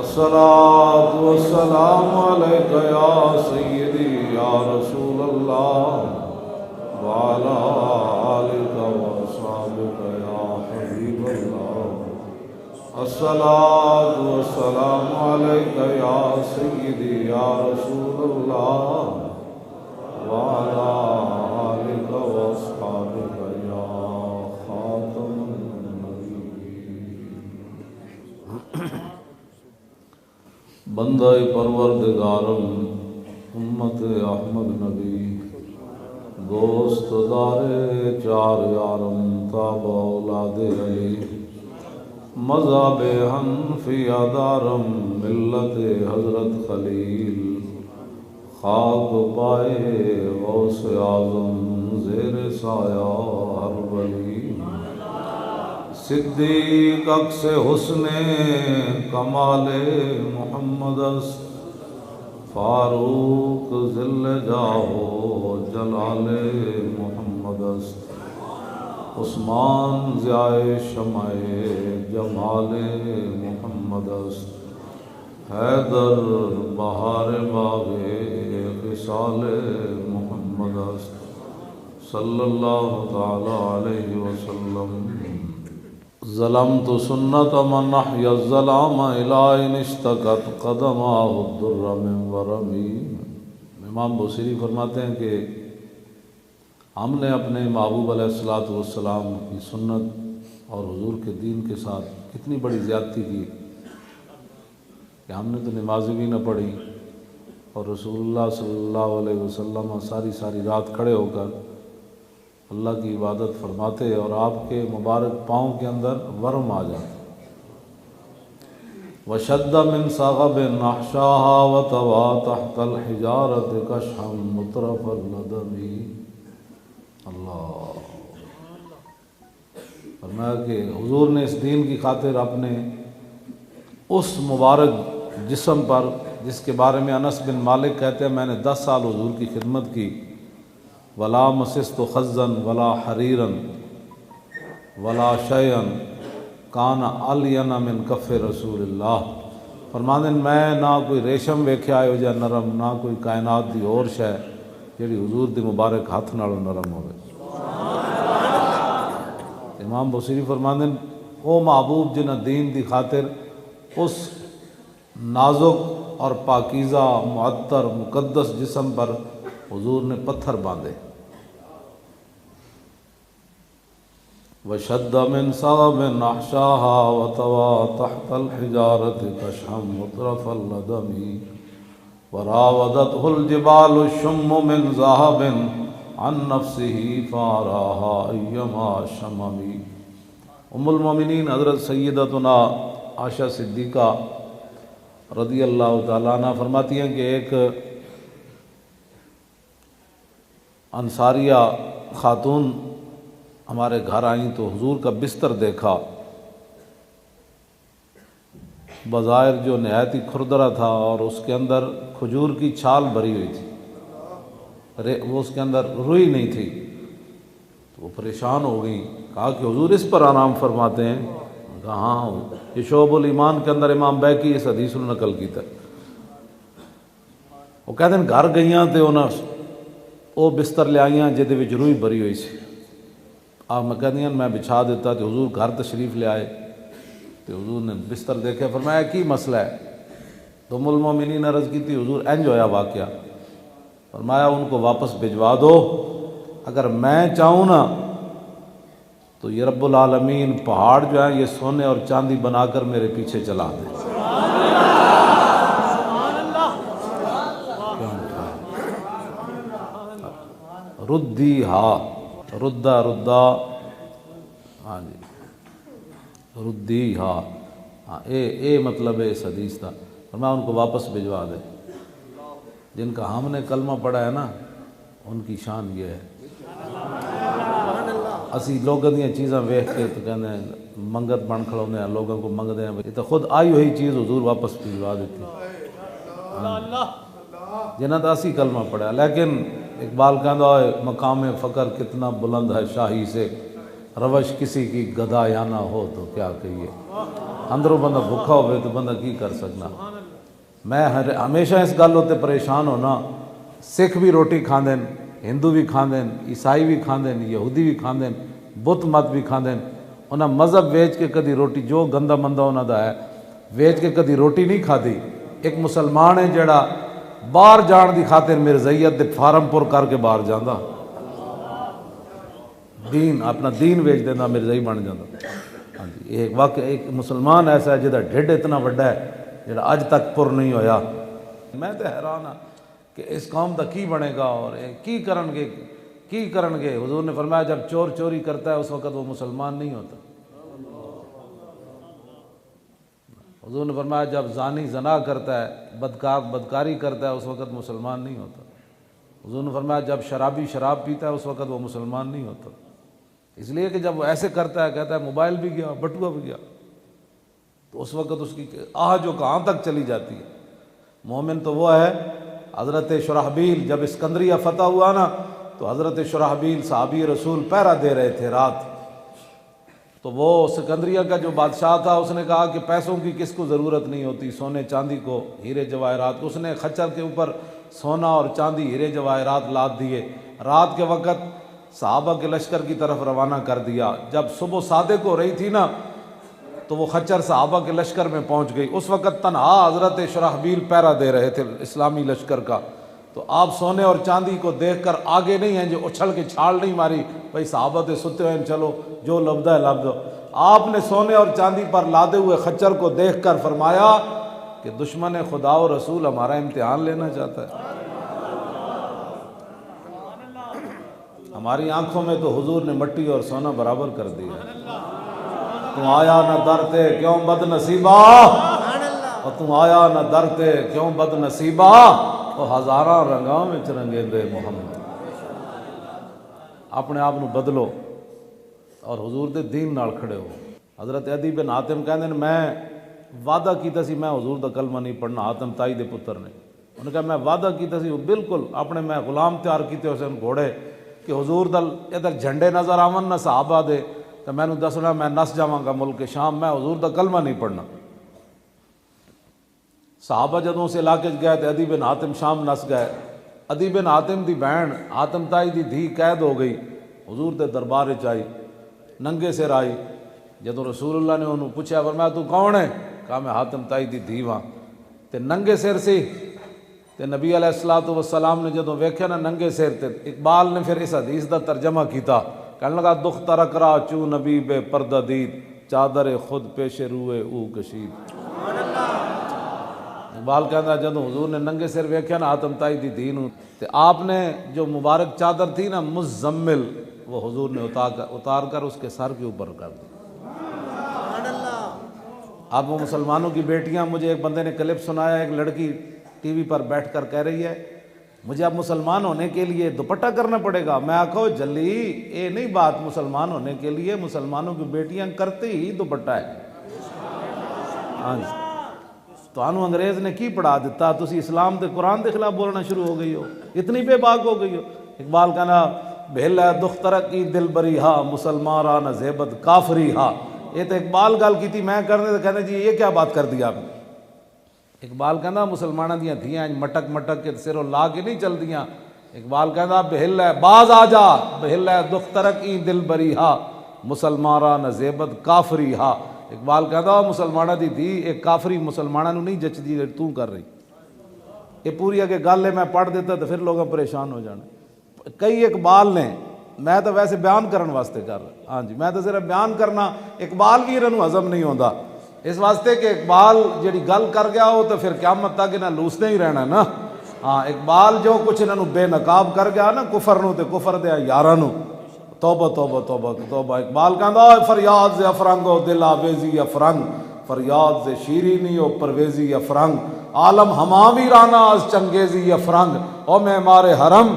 الصلاة والسلام عليك يا سيدي يا رسول الله وعلى آلك وأصحابك يا حبيب الله. الصلاة والسلام عليك يا سيدي يا رسول الله وعلى آلك وأصحابك يا خاتم النبيين. بندہ پروردگارم امت احمد نبی دوست دار چار یارم تابع اولاد علی مذہب حنفیہ دارم ملت حضرت خلیل خاک پائے غوث اعظم زیر سایہ ہر ولی صدیق عکس حسن کمال محمد است فاروق ذل جاہ جلال محمد است عثمان ضیاء شمع جمال محمد است حیدر بہار باغ خصال محمد است صلی اللہ تعالی علیہ وسلم. ظلمت سنت من احیا الظلام الی ان اشتکت قدماہ الضر من ورمی. امام بوصیری فرماتے ہیں کہ ہم نے اپنے محبوب علیہ الصلوۃ والسلام کی سنت اور حضور کے دین کے ساتھ کتنی بڑی زیادتی کی کہ ہم نے تو نمازیں بھی نہ پڑھی اور رسول اللہ صلی اللہ علیہ وسلم ساری رات کھڑے ہو کر اللہ کی عبادت فرماتے اور آپ کے مبارک پاؤں کے اندر ورم آ جاتا. وشد من صغب احشاها وطوى تحت الحجارة كشحا مطرف الندم. اللہ فرمایا کہ حضور نے اس دین کی خاطر اپنے اس مبارک جسم پر جس کے بارے میں انس بن مالک کہتے ہیں میں نے 10 سال حضور کی خدمت کی ولا مسست خزا ولا حریرا ولا شیئا کان الین من کف رسول اللہ. فرماندے میں نہ کوئی ریشم ویکھیا ہے جا نرم نہ کوئی کائنات دی اور شے جیڑی حضور دی مبارک ہاتھ نالوں نرم ہوئے. امام بصیری فرماندے او محبوب جنہ دین دی خاطر اس نازک اور پاکیزہ معطر مقدس جسم پر حضور نے پتھر باندھے. وشد من صغب احشاها وطوى تحت الحجارة كشحا مطرف اللدم وراودته الجبال الشم من ذهب عن نفسه فاراها ايما شمم. ام المومنین حضرت سیدتنا عائشہ صدیقہ رضی اللہ تعالیٰ عنہ فرماتی ہیں کہ ایک انصاریہ خاتون ہمارے گھر آئیں تو حضور کا بستر دیکھا بظاہر جو نہایت ہی کھردرا تھا اور اس کے اندر کھجور کی چھال بھری ہوئی تھی وہ اس کے اندر روئی نہیں تھی تو وہ پریشان ہو گئی. کہا کہ حضور اس پر آرام فرماتے ہیں؟ کہا ہاں یہ شعب الایمان کے اندر امام بیہقی اس حدیث نے نقل کیتا ہے. وہ کہتے ہیں گھر گئیاں تے انہاں وہ بستر لے آئیاں جہدے وچ روئی بھری ہوئی سی. آپ میں کہہ دیا میں بچھا دیتا تو حضور گھر تشریف لے آئے تو حضور نے بستر دیکھے فرمایا کی مسئلہ ہے. تو ام المومنین عرض کی تھی حضور انج ہویا واقعہ. فرمایا ان کو واپس بھجوا دو اگر میں چاہوں نا تو یہ رب العالمین پہاڑ جو ہے یہ سونے اور چاندی بنا کر میرے پیچھے چلا دے. ردی ہا ردا ہاں جی ردی ہاں اے مطلب ہے اس حدیث کا. فرمایا ان کو واپس بھجوا دے. جن کا ہم نے کلمہ پڑھا ہے نا ان کی شان یہ ہے. اسی لوگوں دیا چیزاں ویکھ کے تو کہنے ہیں منگت بن کھڑونے ہیں لوگوں کو منگتے ہیں یہ تو خود آئی ہوئی چیز حضور واپس بھجوا دیتی جنہاں تو اسی کلمہ پڑھا. لیکن اقبال کہتا ہے مقام فقر کتنا بلند ہے شاہی سے روش کسی کی گدا یا نہ ہو تو کیا کہیے. اندروں بندہ بھوکا ہوئے تو بندہ کی کر سکنا. میں ہمیشہ اس گل ہوتے پریشان ہونا. سکھ بھی روٹی کھاندے، ہندو بھی کھاندے، عیسائی بھی کھاندے، یہودی بھی کھاندے، بت مت بھی کھاندے. انہاں مذہب ویچ کے کدی روٹی جو گندا مندہ انہاں دا ہے ویچ کے کدی روٹی نہیں کھادی. ایک مسلمان ہے جڑا باہر جان دی خاطر مرزائیت دے فارم پر کر کے باہر جاندا، دین اپنا دین ویچ دینا مرزائی بن جاتا. ہاں جی، ایک واقعہ ایک مسلمان ایسا ہے جہاں ڈھڈ اتنا وڈا ہے جہاں اج تک پر نہیں ہویا. میں تو حیران ہاں کہ اس قوم دا کی بنے گا اور کی کرن گے. حضور نے فرمایا جب چور چوری کرتا ہے اس وقت وہ مسلمان نہیں ہوتا. حضور نے فرمایا جب زانی زنا کرتا ہے، بدکار بدکاری کرتا ہے اس وقت مسلمان نہیں ہوتا. حضور نے فرمایا جب شرابی شراب پیتا ہے اس وقت وہ مسلمان نہیں ہوتا. اس لیے کہ جب وہ ایسے کرتا ہے، کہتا ہے موبائل بھی گیا، بٹوا بھی گیا، تو اس وقت اس کی آہ جو کہاں تک چلی جاتی ہے. مومن تو وہ ہے. حضرت شرحبیل جب اسکندریہ فتح ہوا نا تو حضرت شرحبیل صحابی رسول پہرا دے رہے تھے رات. تو وہ اسکندریہ کا جو بادشاہ تھا اس نے کہا کہ پیسوں کی کس کو ضرورت نہیں ہوتی، سونے چاندی کو، ہیرے جواہرات کو. اس نے خچر کے اوپر سونا اور چاندی ہیرے جواہرات لاد دیے. رات کے وقت صحابہ کے لشکر کی طرف روانہ کر دیا. جب صبح صادق ہو رہی تھی نا تو وہ خچر صحابہ کے لشکر میں پہنچ گئی. اس وقت تنہا حضرت شرحبیل پہرا دے رہے تھے اسلامی لشکر کا. تو آپ سونے اور چاندی کو دیکھ کر آگے نہیں ہیں جو اچھل کے چھال نہیں ماری بھائی صحابہ تے ستے ہوئے چلو جو لبدا ہے لب دو. آپ نے سونے اور چاندی پر لادے ہوئے خچر کو دیکھ کر فرمایا کہ دشمن خدا و رسول ہمارا امتحان لینا چاہتا ہے. ہماری آنکھوں میں تو حضور نے مٹی اور سونا برابر کر دیا. تم آیا نہ درتے کیوں بد نصیبہ، اور تم آیا نہ درتے کیوں بد نصیبہ، اور ہزاراں رنگاں میں رنگے دے محمد. اپنے آپ بدلو اور حضور دے دین نال کھڑے ہو. حضرت عدی بن حاتم کہندے نے میں وعدہ کیتا سی میں حضور دا کلمہ نہیں پڑھنا. حاتم تائی دے پتر نے انہوں نے کہا میں وعدہ کیتا سی بالکل اپنے میں غلام تیار کیتے حسین گھوڑے کہ حضور دل ادھر جھنڈے نظر آون نہ صحابہ دے تو میں دسنا میں نس جاواں گا ملک شام، میں حضور دا کلمہ نہیں پڑھنا. صحابہ جدوں سے علاقے گئے تو عدی بن حاتم شام نس گئے. عدی بن حاتم دی بہن حاتم تائی دی دھی قید ہو گئی. حضور دے دربار وچ آئی، ننگے سر آئی. جدوں رسول اللہ نے انہوں پوچھا فرمایا تو کون ہے؟ کہا میں حاتم تائی دی دھی ہاں. تے ننگے سر سی تے نبی علیہ الصلوۃ والسلام نے جدوں ویکھیا نا ننگے سر تے اقبال نے پھر اس حدیث دا ترجمہ کیتا. کہنے لگا دخ ترک را چو نبی بے پردہ دید، چادر خود پیش روئے او کشید. اقبال کہتا ہے جدوں حضور نے ننگے سر ویکھیا نا حاتم تائی دی دھی نوں تے آپ نے جو مبارک چادر تھی نا مزمل وہ حضور نے اتار کر اس کے سر کے اوپر کر دی. اب وہ مسلمانوں کی بیٹیاں، مجھے ایک بندے نے کلپ سنایا، ایک لڑکی ٹی وی پر بیٹھ کر کہہ رہی ہے مجھے اب مسلمان ہونے کے لیے دوپٹہ کرنا پڑے گا. میں آکھو جلی یہ نہیں بات مسلمان ہونے کے لیے، مسلمانوں کی بیٹیاں کرتے ہی دوپٹہ ہے. ہاں جی، تو انہوں انگریز نے کی پڑھا دیتا، تسی اسلام دے قرآن دے خلاف بولنا شروع ہو گئی ہو، اتنی بے باک ہو گئی ہو. اقبال کہنا بھیل ہے دخ ترقی دل بری ہا، مسلمان را نہ زیبت کافری ہا. یہ تو اقبال گل کی تھی، میں کرنے تو کہنے جی یہ کیا بات کر دی آپ نے. اقبال کہنا مسلمانہ دیاں دھیاں مٹک مٹک کے سروں لا کے نہیں چل دیاں. اقبال کہنا بہل ہے باز آ جا، بہل ہے دخ ترقی دل بری ہا، مسلمان را نہ زیبت کافری ہا. اقبال کہتا مسلمانہ دی دھی ایک کافری مسلمانہ نو نہیں جچ دی تو کر رہی. یہ پوری اگے گل ہے، میں پڑھ دیتا تو پھر لوگ پریشان ہو جانے. کئی اقبال نے، میں تو ویسے بیان کرن واسطے کر رہا ہاں جی، میں تو صرف بیان کرنا، اقبال بھی انہوں ہضم نہیں ہوتا اس واسطے کہ اقبال جڑی گل کر گیا ہو تو پھر قیامت تک انہیں لوستے ہی رہنا نا. ہاں اقبال جو کچھ انہوں بے نقاب کر گیا نا کفر نو تے کفر دیا یاراں نو، توبہ توبہ توبہ توبہ. اقبال کہندا فریاد ز افرنگ و دل آویزی افرنگ، فریاد ز شیرینی و پرویزی افرنگ، عالم ہما ویرانا از چنگیزی افرنگ، او معمار حرم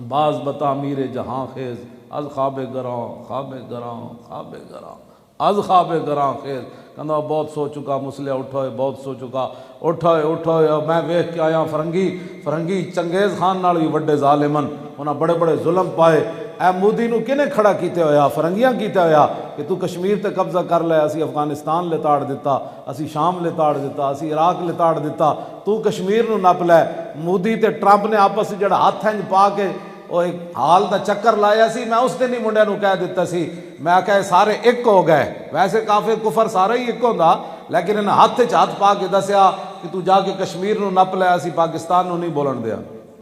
باز بتا میر جہاں خیز، از خواب گراں خواب گراں خواب گراں از خواب گراں خیز. کہنا بہت سو چکا مسلح اٹھوئے، بہت سو چکا اٹھوئے. میں ویکھ کے آیا فرنگی چنگیز خان نال بھی وڈے ظالمن، انہاں بڑے بڑے ظلم پائے. اے مودی نو کنے کھڑا کیتے ہویا؟ فرنگیاں کیتے ہویا. کہ تو کشمیر تے قبضہ کر لے، اسی افغانستان لتاڑ دیتا، اسی شام لتاڑ دیتا، اسی عراق لتاڑ دیتا، تو کشمیر نو نپ لے۔ مودی تے ٹرمپ نے آپس جڑا ہاتھ ہنج پا کے وہ ایک حال دا چکر لایا سی، میں اس دن ہی منڈے نو کہہ دیتا سی، میں کہے سارے ایک ہو گئے، ویسے کافر کفر سارا ہی ایک ہوندا، لیکن انہیں ہاتھ پا کے دسیا کہ تو جا کے کشمیر نو نپ لے، اسی پاکستان نو نہیں بولن دیا۔